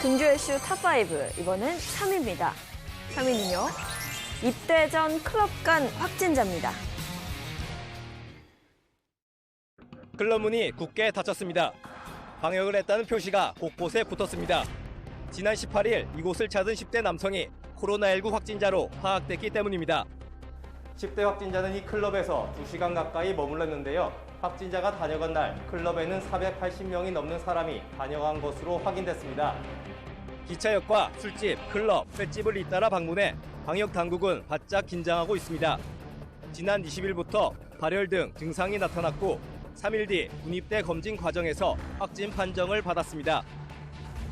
금주 이슈 탑5, 이번엔 3위입니다. 3위는요, 입대 전 클럽 간 확진자입니다. 클럽 문이 굳게 닫혔습니다. 방역을 했다는 표시가 곳곳에 붙었습니다. 지난 18일 이곳을 찾은 10대 남성이 코로나19 확진자로 파악됐기 때문입니다. 10대 확진자는 이 클럽에서 2시간 가까이 머물렀는데요. 확진자가 다녀간 날 클럽에는 480명이 넘는 사람이 다녀간 것으로 확인됐습니다. 기차역과 술집, 클럽, 횟집을 잇따라 방문해 방역 당국은 바짝 긴장하고 있습니다. 지난 20일부터 발열 등 증상이 나타났고 3일 뒤 군입대 검진 과정에서 확진 판정을 받았습니다.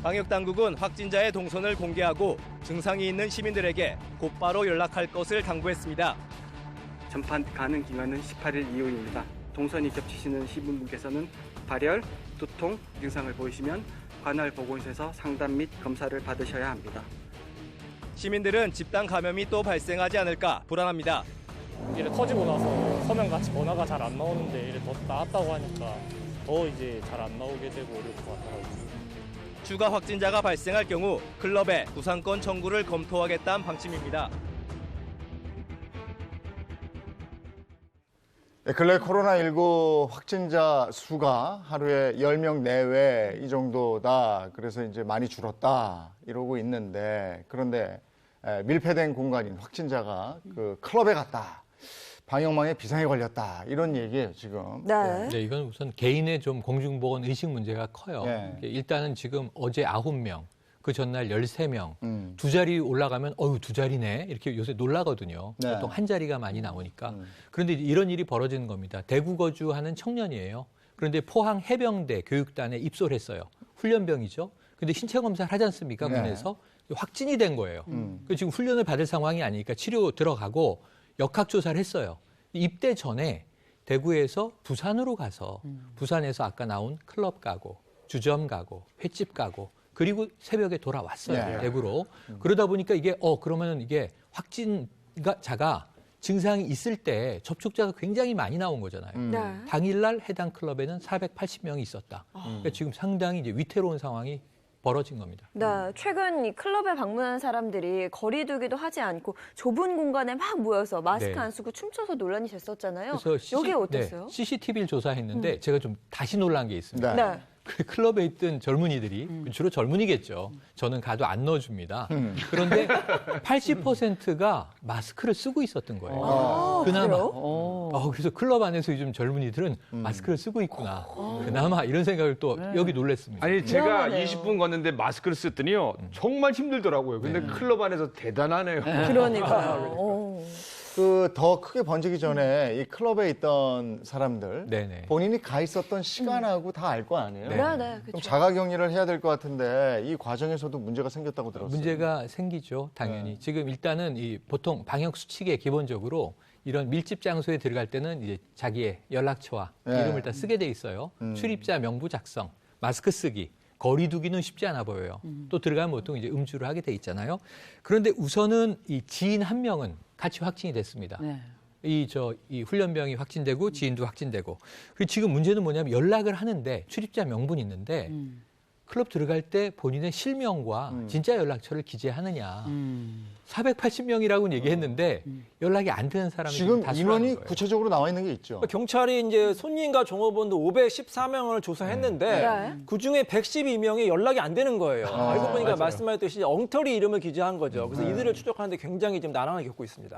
방역 당국은 확진자의 동선을 공개하고 증상이 있는 시민들에게 곧바로 연락할 것을 당부했습니다. 전파 가능 기간은 18일 이후입니다. 동선이 겹치시는 시민분께서는 발열, 두통 증상을 보이시면 관할 보건소에서 상담 및 검사를 받으셔야 합니다. 시민들은 집단 감염이 또 발생하지 않을까 불안합니다. 이래 터지고 나서 서면 같이 번화가 잘 안 나오는데 이래 더 나았다고 하니까 더 이제 잘 안 나오게 되고 이럴 것 같아요. 추가 확진자가 발생할 경우 클럽에 구상권 청구를 검토하겠다는 방침입니다. 근래 코로나19 확진자 수가 하루에 10명 내외 이 정도다. 그래서 이제 많이 줄었다. 이러고 있는데, 그런데 밀폐된 공간인 확진자가 그 클럽에 갔다. 방역망에 비상이 걸렸다. 이런 얘기예요, 지금. 네. 네, 이건 우선 개인의 좀 공중보건 의식 문제가 커요. 네. 일단은 지금 어제 9명, 그 전날 13명, 두 자리 올라가면 어유 두 자리네 이렇게 요새 놀라거든요. 네. 보통 한 자리가 많이 나오니까. 그런데 이런 일이 벌어지는 겁니다. 대구 거주하는 청년이에요. 그런데 포항 해병대 교육단에 입소를 했어요. 훈련병이죠. 근데 신체 검사를 하지 않습니까? 네. 군에서 확진이 된 거예요. 지금 훈련을 받을 상황이 아니니까 치료 들어가고 역학조사를 했어요. 입대 전에 대구에서 부산으로 가서 부산에서 아까 나온 클럽 가고 주점 가고 횟집 가고 그리고 새벽에 돌아왔어요. 네. 대구로. 그러다 보니까 이게 그러면은 이게 확진자가 증상이 있을 때 접촉자가 굉장히 많이 나온 거잖아요. 네. 당일날 해당 클럽에는 480명이 있었다. 그러니까 지금 상당히 이제 위태로운 상황이 벌어진 겁니다. 네, 최근 이 클럽에 방문한 사람들이 거리 두기도 하지 않고 좁은 공간에 막 모여서 마스크 네. 안 쓰고 춤춰서 논란이 됐었잖아요. 그래서 여기 어땠어요? CCTV를 조사했는데 제가 좀 다시 놀란 게 있습니다. 네. 네. 그 클럽에 있던 젊은이들이 주로 젊은이겠죠. 저는 가도 안 넣어줍니다. 그런데 80%가 마스크를 쓰고 있었던 거예요. 그나마. 그래요? 그래서 클럽 안에서 요즘 젊은이들은 마스크를 쓰고 있구나. 그나마 이런 생각을 또 여기 놀랐습니다. 아니 제가 대단하네요. 20분 걷는데 마스크를 썼더니요 정말 힘들더라고요. 근데 클럽 안에서 대단하네요. 그러니까요. 그 더 크게 번지기 전에 이 클럽에 있던 사람들, 네네. 본인이 가 있었던 시간하고 다 알 거 아니에요? 네. 네, 네, 그럼 그렇죠. 자가격리를 해야 될 것 같은데 이 과정에서도 문제가 생겼다고 들었어요. 문제가 생기죠, 당연히. 지금 일단은 이 보통 방역 수칙에 기본적으로 이런 밀집 장소에 들어갈 때는 이제 자기의 연락처와 네. 이름을 다 쓰게 돼 있어요. 출입자 명부 작성, 마스크 쓰기, 거리 두기는 쉽지 않아 보여요. 또 들어가면 보통 이제 음주를 하게 돼 있잖아요. 그런데 우선은 이 지인 한 명은 같이 확진이 됐습니다. 이 훈련병이 확진되고 지인도 확진되고. 그리고 지금 문제는 뭐냐면 연락을 하는데 출입자 명분이 있는데 클럽 들어갈 때 본인의 실명과 진짜 연락처를 기재하느냐. 480명이라고는 얘기했는데 연락이 안 되는 사람이 지금 다수라는 인원이 거예요. 구체적으로 나와 있는 게 있죠. 경찰이 이제 손님과 종업원도 514명을 조사했는데 네. 그중에 112명이 연락이 안 되는 거예요. 알고 보니까 말씀하셨듯이 엉터리 이름을 기재한 거죠. 그래서 이들을 추적하는데 굉장히 좀 난항을 겪고 있습니다.